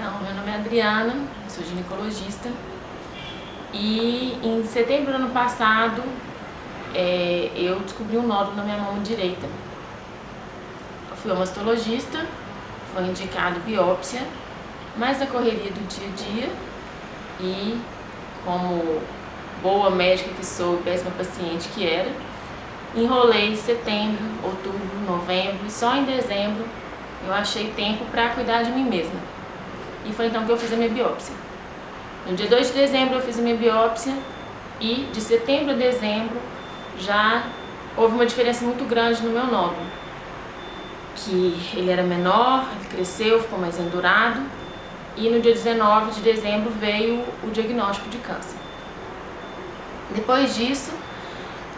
Então, meu nome é Adriana, sou ginecologista e em setembro do ano passado eu descobri um nódulo na minha mão direita. Eu fui ao mastologista, foi indicado biópsia, mas na correria do dia a dia e como boa médica que sou, péssima paciente que era, enrolei setembro, outubro, novembro e só em dezembro eu achei tempo para cuidar de mim mesma. E foi então que eu fiz a minha biópsia. No dia 2 de dezembro eu fiz a minha biópsia e de setembro a dezembro já houve uma diferença muito grande no meu nódulo. Que ele era menor, ele cresceu, ficou mais endurado e no dia 19 de dezembro veio o diagnóstico de câncer. Depois disso,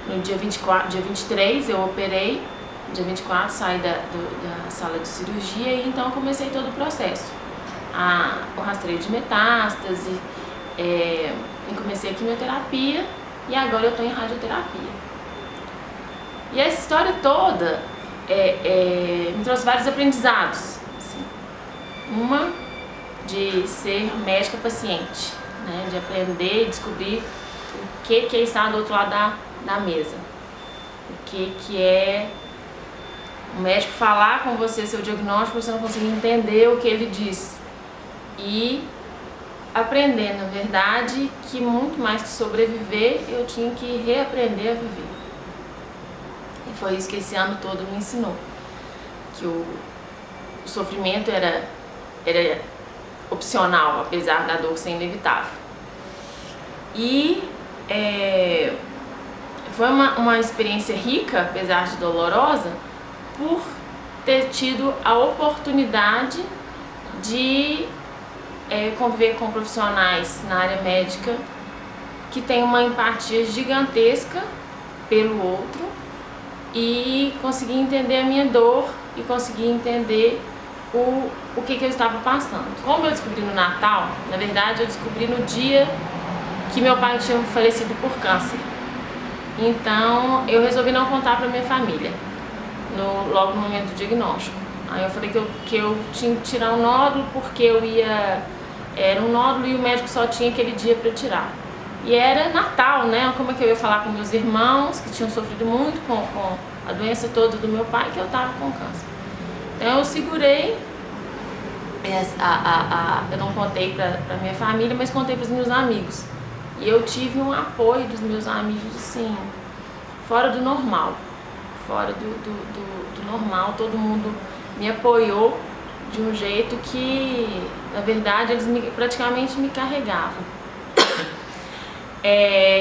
no dia 23 eu operei, no dia 24 saí da sala de cirurgia e então eu comecei todo o processo. O rastreio de metástase, e comecei a quimioterapia e agora eu estou em radioterapia. E essa história toda me trouxe vários aprendizados. Assim. Uma de ser médica-paciente, né? De aprender e descobrir o que é estar do outro lado da mesa. O que é o médico falar com você seu diagnóstico, você não conseguir entender o que ele diz. E aprender, na verdade, que muito mais que sobreviver, eu tinha que reaprender a viver. E foi isso que esse ano todo me ensinou. Que o sofrimento era opcional, apesar da dor ser inevitável. E foi uma experiência rica, apesar de dolorosa, por ter tido a oportunidade de conviver com profissionais na área médica que têm uma empatia gigantesca pelo outro e conseguir entender a minha dor e conseguir entender o que eu estava passando. Como eu descobri no Natal, na verdade eu descobri no dia que meu pai tinha falecido por câncer. Então eu resolvi não contar para minha família logo no momento do diagnóstico. Aí eu falei que eu tinha que tirar um nódulo porque era um nódulo e o médico só tinha aquele dia para tirar. E era Natal, né? Como é que eu ia falar com meus irmãos que tinham sofrido muito com a doença toda do meu pai, que eu estava com câncer. Então eu segurei, eu não contei para minha família, mas contei para os meus amigos. E eu tive um apoio dos meus amigos, assim, fora do normal. Fora do normal, todo mundo me apoiou de um jeito que, na verdade, eles praticamente me carregavam.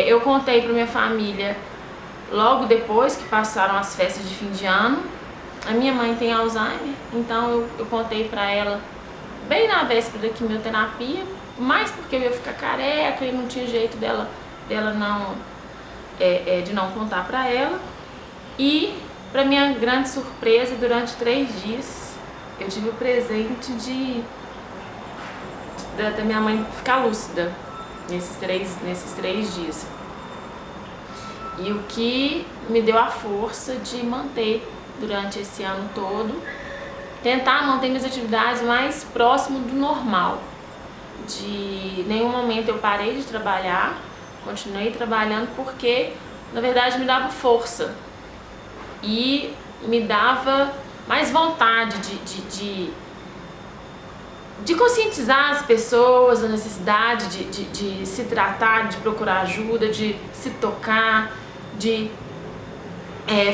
Eu contei para minha família logo depois que passaram as festas de fim de ano. A minha mãe tem Alzheimer, então eu contei para ela bem na véspera da quimioterapia, mais porque eu ia ficar careca e não tinha jeito dela não, de não contar para ela. E, para minha grande surpresa, durante 3 dias, eu tive o presente da minha mãe ficar lúcida nesses três dias. E o que me deu a força de manter durante esse ano todo, tentar manter minhas atividades mais próximo do normal. De nenhum momento eu parei de trabalhar, continuei trabalhando porque, na verdade, me dava força. E me dava mais vontade de conscientizar as pessoas da necessidade de se tratar, de procurar ajuda, de se tocar, de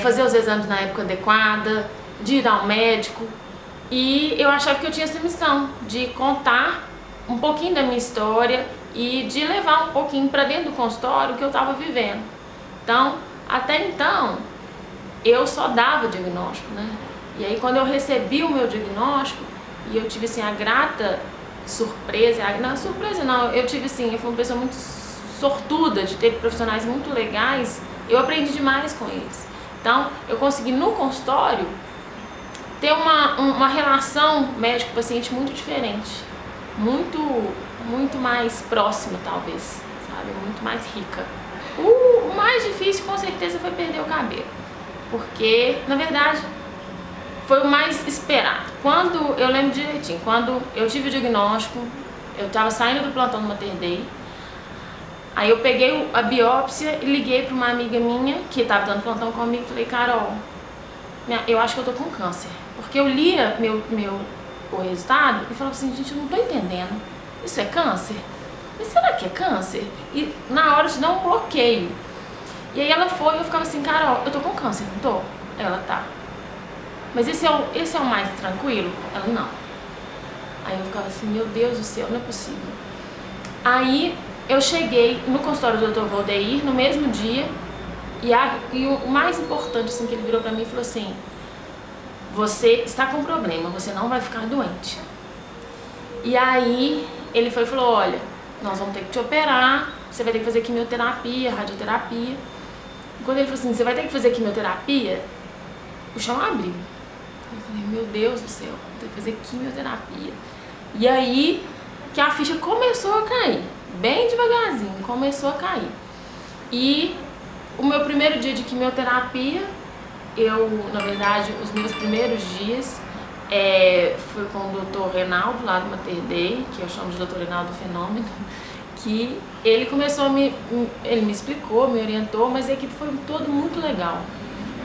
fazer os exames na época adequada, de ir ao médico. E eu achava que eu tinha essa missão de contar um pouquinho da minha história e de levar um pouquinho para dentro do consultório o que eu estava vivendo. Então, até então, eu só dava diagnóstico, né? E aí quando eu recebi o meu diagnóstico e eu tive assim a grata surpresa, eu tive assim, eu fui uma pessoa muito sortuda de ter profissionais muito legais, eu aprendi demais com eles. Então eu consegui no consultório ter uma relação médico-paciente muito diferente, muito mais próxima talvez, sabe? Muito mais rica. O mais difícil com certeza foi perder o cabelo. Porque, na verdade, foi o mais esperado. Quando, eu lembro direitinho, quando eu tive o diagnóstico, eu estava saindo do plantão do Mater Dei, aí eu peguei a biópsia e liguei para uma amiga minha que estava dando plantão comigo e falei, Carol, eu acho que eu tô com câncer. Porque eu lia o resultado e falava assim, gente, eu não tô entendendo. Isso é câncer? Mas será que é câncer? E na hora de dar um bloqueio. E aí ela foi e eu ficava assim, Carol, eu tô com câncer, não tô? Ela, tá. Mas esse é o mais tranquilo? Ela, não. Aí eu ficava assim, meu Deus do céu, não é possível. Aí eu cheguei no consultório do Dr. Valdeir no mesmo dia e o mais importante assim, que ele virou pra mim e falou assim, você está com problema, você não vai ficar doente. E aí ele foi e falou, olha, nós vamos ter que te operar, você vai ter que fazer quimioterapia, radioterapia. E quando ele falou assim, você vai ter que fazer quimioterapia, o chão abriu. Eu falei, meu Deus do céu, vou ter que fazer quimioterapia. E aí que a ficha começou a cair, bem devagarzinho, começou a cair. E o meu primeiro dia de quimioterapia, na verdade, os meus primeiros dias foi com o Dr. Reinaldo, lá do Mater Dei, que eu chamo de Dr. Reinaldo Fenômeno, que ele começou ele me explicou, me orientou, mas a equipe foi todo muito legal.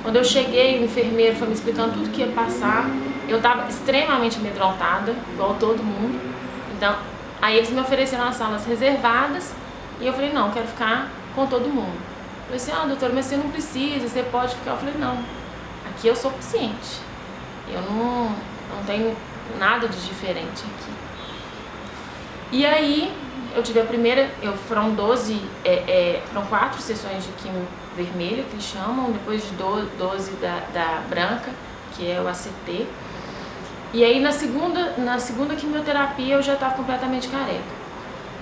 Quando eu cheguei, o enfermeiro foi me explicando tudo que ia passar, eu estava extremamente amedrontada, igual todo mundo. Então, aí eles me ofereceram as salas reservadas e eu falei, não, eu quero ficar com todo mundo. Eu falei assim, doutora, mas você não precisa, você pode ficar. Eu falei, não, aqui eu sou paciente, eu não tenho nada de diferente aqui. E aí, eu tive a primeira, foram 4 sessões de quimio vermelha, que eles chamam, depois de 12 da branca, que é o ACT. E aí na segunda quimioterapia eu já estava completamente careca.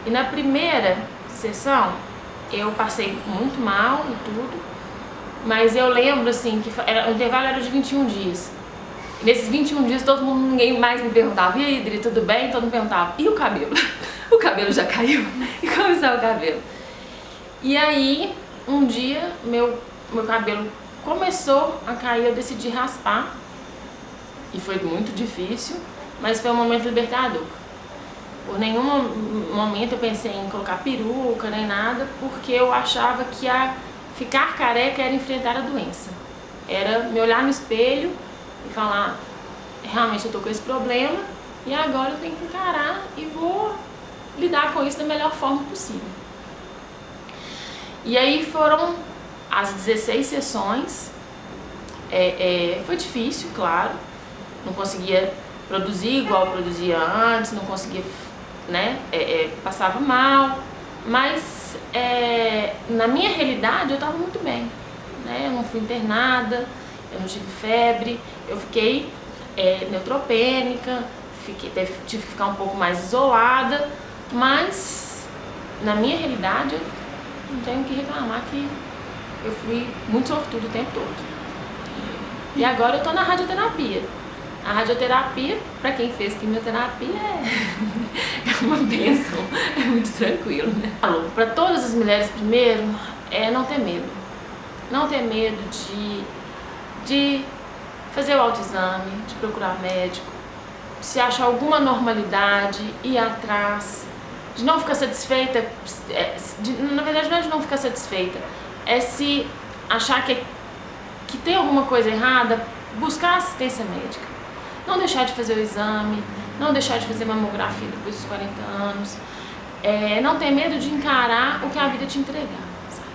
E na primeira sessão eu passei muito mal e tudo, mas eu lembro assim que o intervalo era de 21 dias. E nesses 21 dias ninguém mais me perguntava, e aí, Dri, tudo bem? Todo mundo perguntava, e o cabelo? O cabelo já caiu? E como está o cabelo? E aí, um dia, meu cabelo começou a cair, eu decidi raspar. E foi muito difícil, mas foi um momento libertador. Por nenhum momento eu pensei em colocar peruca nem nada, porque eu achava que ficar careca era enfrentar a doença. Era me olhar no espelho e falar, realmente eu tô com esse problema e agora eu tenho que encarar e vou lidar com isso da melhor forma possível. E aí foram as 16 sessões, foi difícil, claro, não conseguia produzir igual eu produzia antes, não conseguia, né, passava mal, mas na minha realidade eu estava muito bem, né, eu não fui internada, eu não tive febre, eu fiquei neutropênica, tive que ficar um pouco mais isolada, mas na minha realidade eu não tenho que reclamar que eu fui muito sortuda o tempo todo. E agora eu tô na radioterapia. A radioterapia, para quem fez quimioterapia, é uma bênção, é muito tranquilo, né? Para todas as mulheres, primeiro, não ter medo. Não ter medo de fazer o autoexame, de procurar médico, se achar alguma normalidade, ir atrás, de não ficar satisfeita, na verdade não é de não ficar satisfeita, é se achar que tem alguma coisa errada, buscar assistência médica. Não deixar de fazer o exame, não deixar de fazer mamografia depois dos 40 anos, não ter medo de encarar o que a vida te entregar. Sabe?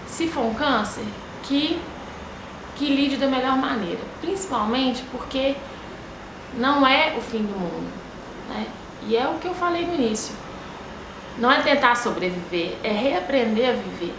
Se for um câncer, que lide da melhor maneira, principalmente porque não é o fim do mundo, né? E é o que eu falei no início, não é tentar sobreviver, é reaprender a viver.